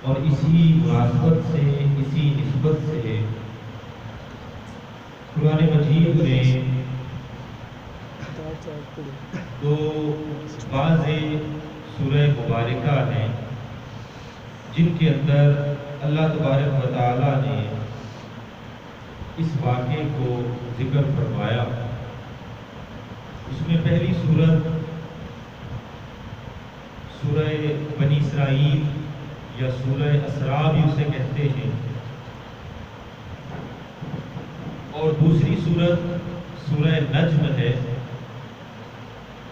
اور اسی مناسبت سے، اسی نسبت سے قرآن مجید میں دو واضح سورہ مبارکہ ہیں جن کے اندر اللہ تبارک و تعالیٰ نے اس واقعے کو ذکر فرمایا۔ اس میں پہلی سورت سورہ بنی اسرائیل یا سورہ اسراء بھی اسے کہتے ہیں، اور دوسری سورت سورہ نجم ہے۔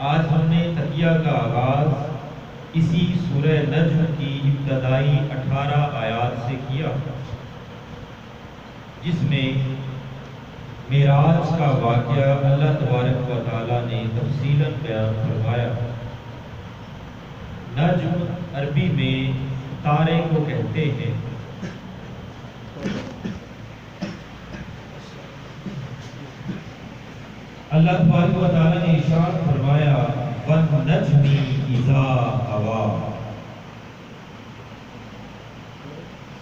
آج ہم نے تقیہ کا آغاز اسی سورہ نجم کی ابتدائی 18 آیات سے کیا، جس میں معراج کا واقعہ اللہ تبارک و تعالیٰ نے تفصیلاً بیان فرمایا۔ نجم عربی میں تارے کو کہتے ہیں۔ اللہ تبارک و تعالیٰ نے ارشاد فرمایا وَالنَّجْمِ إِذَا هَوَىٰ،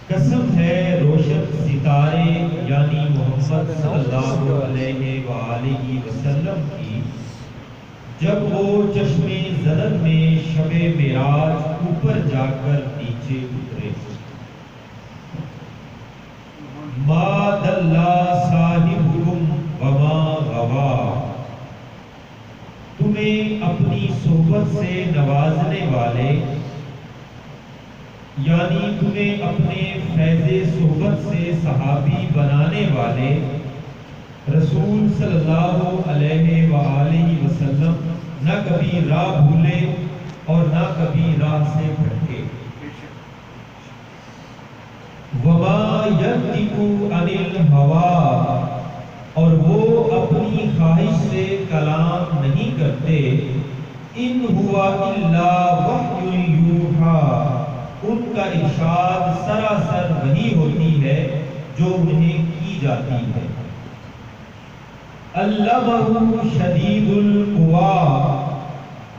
قسم ہے روشن ستارے یعنی محمد صلی اللہ علیہ وآلہ وسلم کی، جب وہ چشم زدن میں شب معراج اوپر جا کر نیچے اترے۔ مَا ضَلَّ صَاحِبُكُمْ وَمَا غَوَىٰ، تمہیں اپنی صحبت سے نوازنے والے یعنی تمہیں اپنے فیض صحبت سے صحابی بنانے والے رسول صلی اللہ علیہ وآلہ وسلم نہ کبھی راہ بھولے اور نہ کبھی راہ سے بھٹکے۔ وَمَا يَنطِقُ عَنِ الْهَوَىٰ، اور وہ اپنی خواہش سے کلام نہیں کرتے۔ إِنْ هُوَ إِلَّا وَحْيٌ يُوحَىٰ، ان کا ارشاد سراسر وحی ہوتی ہے جو انہیں کی جاتی ہے۔ علمہ شدید القویٰ،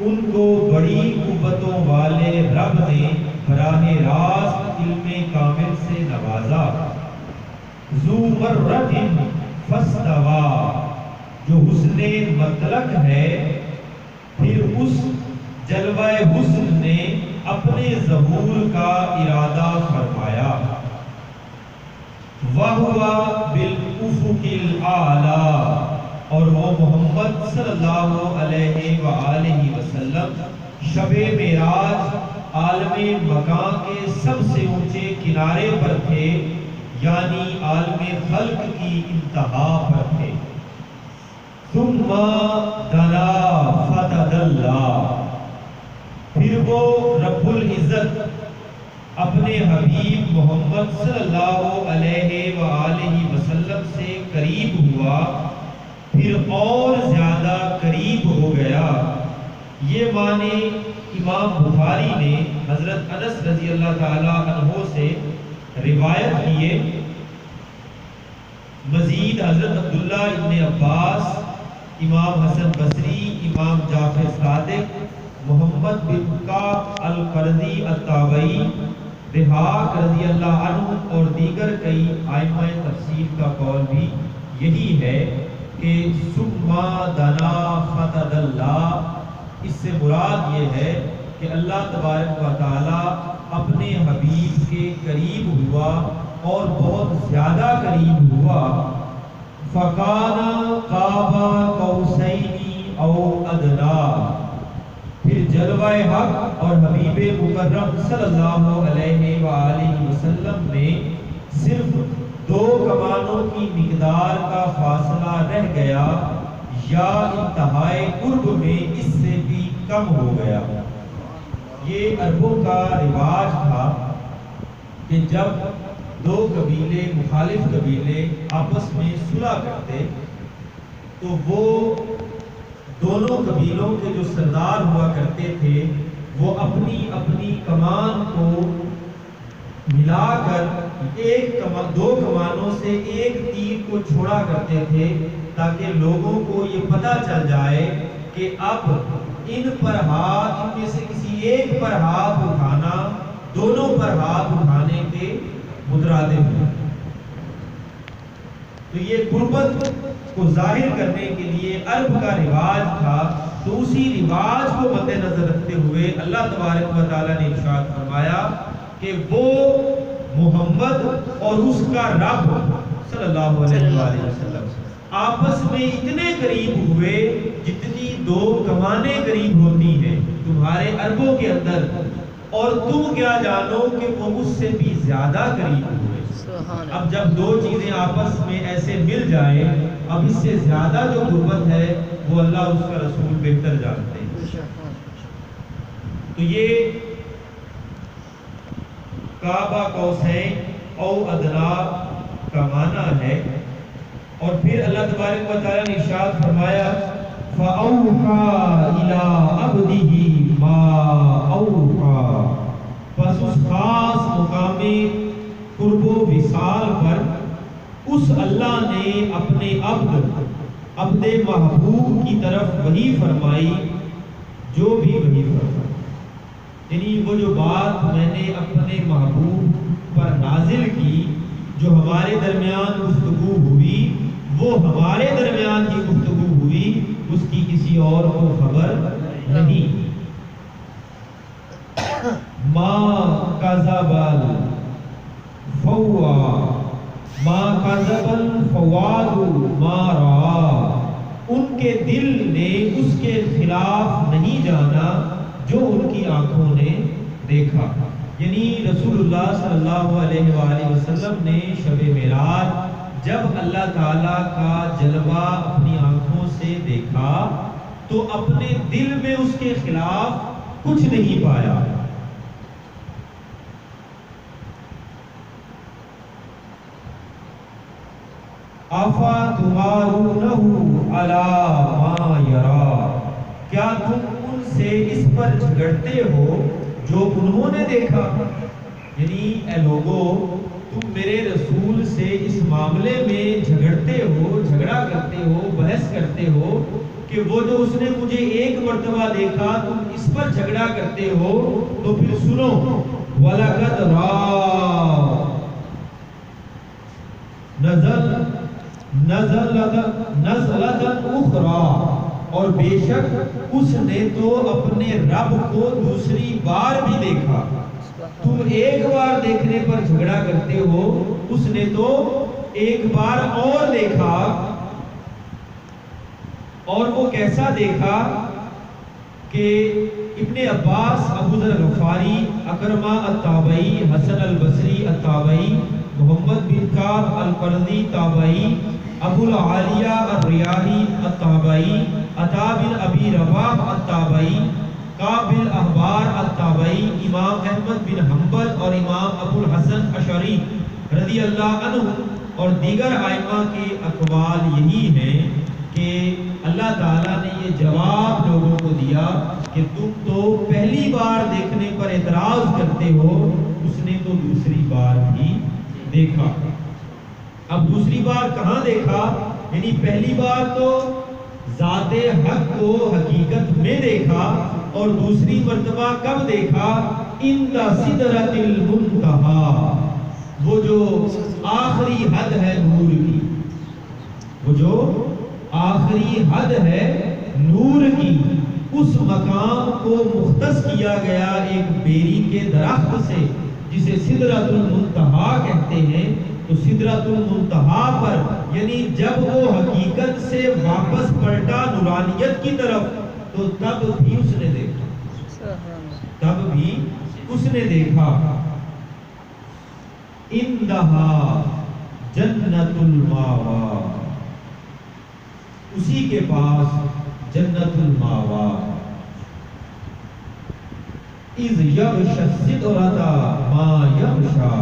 ان کو بڑی قوتوں والے رب نے براہ راست علم کامل سے نوازا۔ ذو مرۃ فاستویٰ، جو حسن مطلق ہے پھر اس جلوہ حسن نے اپنے ظہور کا ارادہ فرمایا۔ وَهُوَ بِالْأُفُقِ الْأَعْلَىٰ، اور وہ محمد صلی اللہ علیہ وآلہ وسلم شب معراج عالم مکان کے سب سے اونچے کنارے پر تھے، یعنی عالم خلق کی انتہا پر تھے۔ ثُمَّ دَنَا فَتَدَلَّىٰ، پھر وہ رب العزت اپنے حبیب محمد صلی اللہ علیہ وآلہ وسلم سے قریب ہوا، پھر اور زیادہ قریب ہو گیا۔ یہ معنی امام بخاری نے حضرت انس رضی اللہ تعالیٰ عنہ سے روایت کیے۔ مزید حضرت عبداللہ ابن عباس، امام حسن بصری، امام جعفر صادق، محمد بن کعب القرظی الطابئی، ضحاک رضی اللہ عنہ اور دیگر کئی ائمہ تفسیر کا قول بھی یہی ہے کہ ثم دنا فتدلی، اس سے مراد یہ ہے کہ اللہ تبارک و تعالی اپنے حبیب کے قریب ہوا اور بہت زیادہ قریب ہوا۔ فَكَانَ قَابَ قَوْسَيْنِ أَوْ أَدْنَىٰ، پھر جلوہ حق اور حبیب مکرم صلی اللہ علیہ وآلہ وسلم میں صرف 2 کمانوں کی مقدار کا فاصلہ رہ گیا، یا انتہائی قرب میں اس سے بھی کم ہو گیا۔ یہ عربوں کا رواج تھا کہ جب 2 قبیلے، مخالف قبیلے آپس میں صلح کرتے تو وہ دونوں قبیلوں کے جو سردار ہوا کرتے تھے وہ اپنی اپنی کمان کو ملا کر 2 کمانوں سے ایک تیر کو چھوڑا کرتے تھے، تاکہ لوگوں کو یہ پتہ چل جائے کہ اب ان میں سے کسی ایک پر ہاتھ اٹھانا دونوں پر ہاتھ اٹھانے کے مترادف ہیں۔ تو یہ قربت کو ظاہر کرنے کے لیے عرب کا رواج تھا، تو اسی رواج کو مد نظر رکھتے ہوئے اللہ تبارک و تعالیٰ نے ارشاد فرمایا کہ وہ محمد اور اس کا رب صلی اللہ علیہ وآلہ وسلم آپس میں اتنے قریب ہوئے جتنی دو کمانیں قریب ہوتی ہیں تمہارے عربوں کے اندر، اور تم کیا جانو کہ وہ مجھ سے بھی زیادہ قریب ہوئے۔ اب جب دو چیزیں آپس میں ایسے مل جائیں، اب اس سے زیادہ جو قربت ہے وہ اللہ اس کا رسول بہتر جانتے ہیں۔ تو یہ کعبہ قوسین او ادنا کا معنی ہے۔ اور پھر اللہ تبارک و تعالیٰ نے ارشاد فرمایا فَأَوْحَى إِلَىٰ عَبْدِهِ مَا أَوْحَى، پس اس خاص مقام قرب و وصال پر اس اللہ نے اپنے عبد محبوب کی طرف وحی فرمائی جو بھی وحی فرمائی، یعنی وہ جو بات میں نے اپنے محبوب پر نازل کی، جو ہمارے درمیان گفتگو ہوئی، وہ ہمارے درمیان کی گفتگو ہوئی، اس کی کسی اور کو خبر نہیں۔ ما کذب الفؤاد ما رأى، ان کے دل نے اس کے خلاف نہیں جانا جو ان کی آنکھوں نے دیکھا۔ یعنی رسول اللہ صلی اللہ علیہ وآلہ وسلم نے شب معراج جب اللہ تعالیٰ کا جلوہ اپنی آنکھوں سے دیکھا تو اپنے دل میں اس کے خلاف کچھ نہیں پایا۔ آفا تمارونہ علی ما یرا، کیا تم ان سے اس پر جھگڑتے ہو جو انہوں نے دیکھا؟ یعنی اے لوگو، تم میرے رسول سے اس معاملے میں جھگڑتے ہو، جھگڑا کرتے ہو، بحث کرتے ہو کہ وہ جو اس نے مجھے ایک مرتبہ دیکھا تم اس پر جھگڑا کرتے ہو، تو پھر سنو وَلَقَدْ رَأَى نزلۃ اخری، اور بے شک اس نے تو اپنے رب کو دوسری بار بھی دیکھا۔ تم ایک بار دیکھنے پر جھگڑا کرتے ہو، اس نے تو ایک بار اور دیکھا، اور وہ کیسا دیکھا کہ ابن عباس، ابو ذر غفاری، اکرمہ التابعی، حسن البصری التابعی، محمد بن کعب القرظی تابعی، ابو العالیہ الریاحی التابعی، عطا بن ابی رباح التابعی، کعب بن احبار التابعی، امام احمد بن حنبل اور امام ابو الحسن اشعری رضی اللہ عنہ اور دیگر ائمہ کے اقوال یہی ہیں کہ اللہ تعالیٰ نے یہ جواب لوگوں کو دیا کہ تم تو پہلی بار دیکھنے پر اعتراض کرتے ہو، اس نے تو دوسری بار بھی دیکھا۔ اب دوسری بار کہاں دیکھا؟ یعنی پہلی بار تو ذات حق کو حقیقت میں دیکھا، اور دوسری مرتبہ کب دیکھا؟ عند سدرۃ المنتہی، وہ جو آخری حد ہے نور کی، وہ جو آخری حد ہے نور کی، اس مقام کو مختص کیا گیا ایک بیری کے درخت سے جسے سدرۃ المنتہی کہتے ہیں۔ تو سدرۃ المنتہی پر یعنی جب وہ حقیقت سے واپس پلٹا نورانیت کی طرف، تو تب بھی اس نے دیکھا، تب بھی اس نے دیکھا۔ اندہا جنت الماوا، اسی کے پاس جنت الماوا۔ اذ یغشی السدرۃ ما یغشی،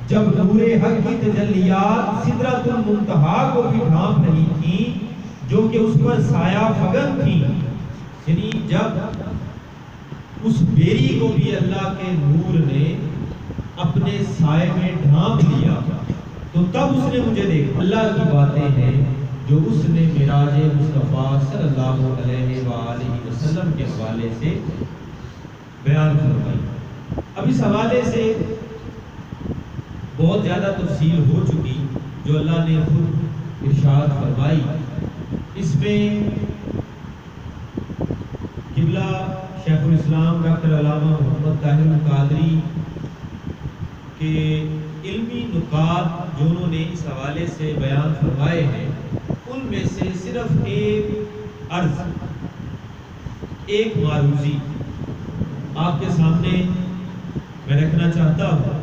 جب نور حق کی تجلیات سدرۃ المنتہی کو بھی ڈھانپ رہی تھی جو کہ اس پر سایہ فگن تھی، یعنی جب اس بیری کو بھی اللہ کے نور نے اپنے سائے میں ڈھانپ لیا تو تب اس نے مجھے دیکھا۔ اللہ کی باتیں ہیں جو اس نے معراج مصطفیٰ صلی اللہ علیہ وآلہ وسلم کے حوالے سے بیان فرمائی۔ اب اس حوالے سے بہت زیادہ تفصیل ہو چکی جو اللہ نے خود ارشاد فرمائی. اس میں قبلہ شیخ الاسلام ڈاکٹر علامہ محمد طاہر القادری کے علمی نکات جو انہوں نے اس حوالے سے بیان فرمائے ہیں، ان میں سے صرف ایک عرض، ایک معروضی آپ کے سامنے میں رکھنا چاہتا ہوں،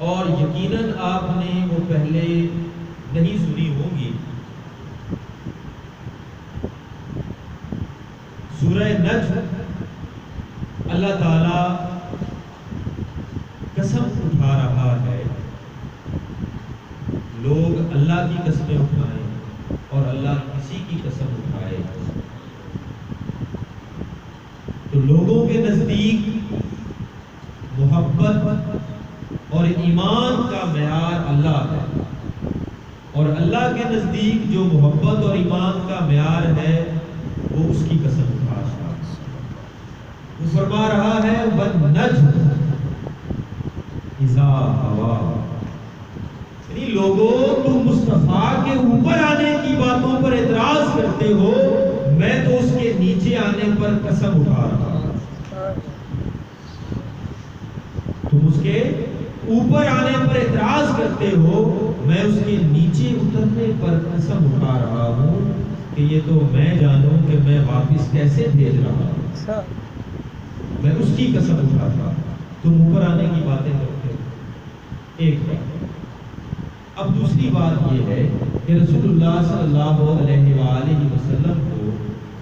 اور یقیناً آپ نے وہ پہلے نہیں سنی ہوگی. سورہ نجم اللہ تعالی قسم اٹھا رہا ہے. لوگ اللہ کی قسمیں اٹھائیں اور اللہ کسی کی قسم اٹھائے تو لوگوں کے نزدیک محبت اور ایمان کا معیار اللہ ہے، اور اللہ کے نزدیک جو محبت اور ایمان کا معیار ہے وہ اس کی قسم اٹھا رہا ہے. وہ فرما رہا ہے وَالنَّجْمِ اِذَا هَوَىٰ، یعنی لوگوں تم مصطفیٰ کے اوپر آنے کی باتوں پر اعتراض کرتے ہو، میں تو اس کے نیچے آنے پر قسم اٹھا رہا ہوں. تم اس کے اوپر آنے پر اعتراض کرتے ہو، میں اس کے نیچے اترنے پر قسم اٹھا رہا ہوں کہ یہ تو میں جانوں کہ میں واپس کیسے بھیج رہا ہوں. میں اس کی قسم اٹھاتا. تم اوپر آنے کی باتیں کرتے ہو، ایک بات. اب دوسری بات یہ ہے کہ رسول اللہ صلی اللہ علیہ وآلہ وسلم کو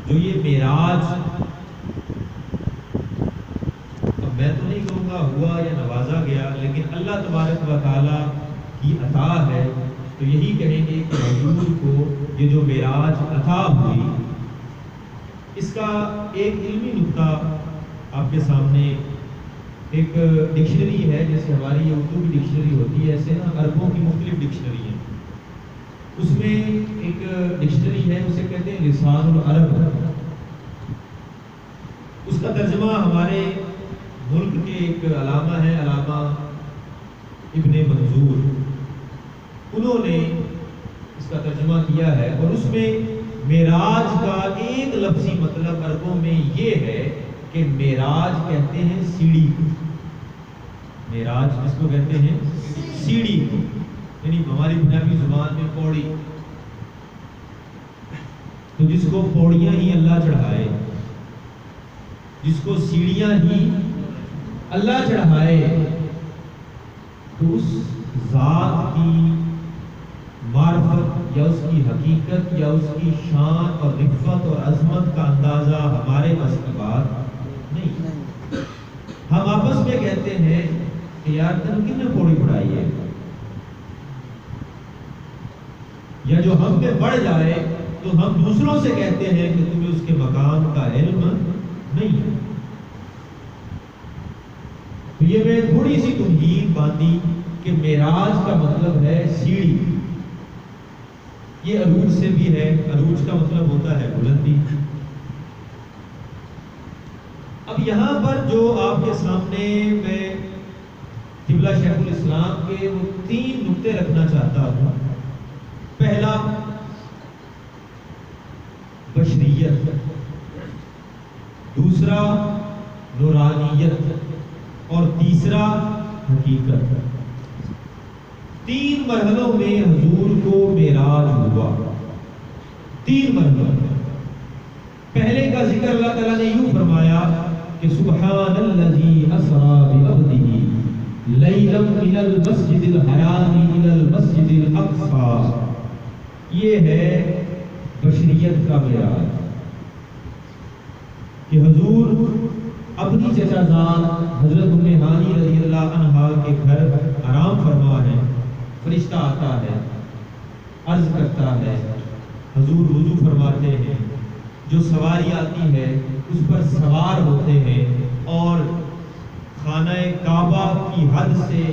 جو یہ معراج، اب میں تو نہیں کہوں گا ہوا یا نوازا گیا، لیکن اللہ تبارک و تعالیٰ کی عطا ہے، تو یہی کہیں گے کہ حضور کو یہ جو معراج عطا ہوئی، اس کا ایک علمی نقطہ آپ کے سامنے، ایک ڈکشنری ہے، جیسے ہماری یہ اردو کی ڈکشنری ہوتی ہے، ایسے نا عربوں کی مختلف ڈکشنری ہیں. اس میں ایک ڈکشنری ہے، اسے کہتے ہیں لسان العرب. اس کا ترجمہ ہمارے ملک کے ایک علامہ ہے، علامہ ابن منظور، انہوں نے اس کا ترجمہ کیا ہے، اور اس میں معراج کا ایک لفظی مطلب عربوں میں یہ ہے کہ معراج کہتے ہیں سیڑھی کو. معراج جس کو کہتے ہیں سیڑھی کو، یعنی ہماری پنجابی زبان میں پوڑی. تو جس کو پوڑیاں ہی اللہ چڑھائے، جس کو سیڑھیاں ہی اللہ چڑھائے، تو اس ذات کی معرفت یا اس کی حقیقت یا اس کی شان اور رفعت اور عظمت کا اندازہ ہمارے بس کی بات نہیں. ہم آپس میں کہتے ہیں کہ یار تم کتنے پوڑی پڑھائی ہے، یا جو ہم پہ بڑھ جائے تو ہم دوسروں سے کہتے ہیں کہ تمہیں اس کے مقام کا علم نہیں ہے. تو یہ میں تھوڑی سی تمہید باندھی کہ معراج کا مطلب ہے سیڑھی. یہ عروج سے بھی ہے، عروج کا مطلب ہوتا ہے بلندی. اب یہاں پر جو آپ کے سامنے میں قبلہ شیخ الاسلام کے وہ 3 نقطے رکھنا چاہتا ہوں. پہلا بشریت، دوسرا نورانیت، اور تیسرا حقیقت. 3 مرحلوں میں حضور کو معراج ہوا. 3 مرحلوں. پہلے کا ذکر اللہ تعالیٰ نے یوں فرمایا کہ سبحان الذی اسری بعبدہ لیلا من المسجد الحرام الی المسجد الاقصی. یہ ہے بشریت کا معراج کہ حضور اپنی چچا زاد حضرت ام ہانی رضی اللہ عنہا کے گھر آرام فرما ہے. فرشتہ آتا ہے، عرض کرتا ہے، حضور وضو فرماتے ہیں، جو سواری آتی ہے اس پر سوار ہوتے ہیں، اور خانہ کعبہ کی حد سے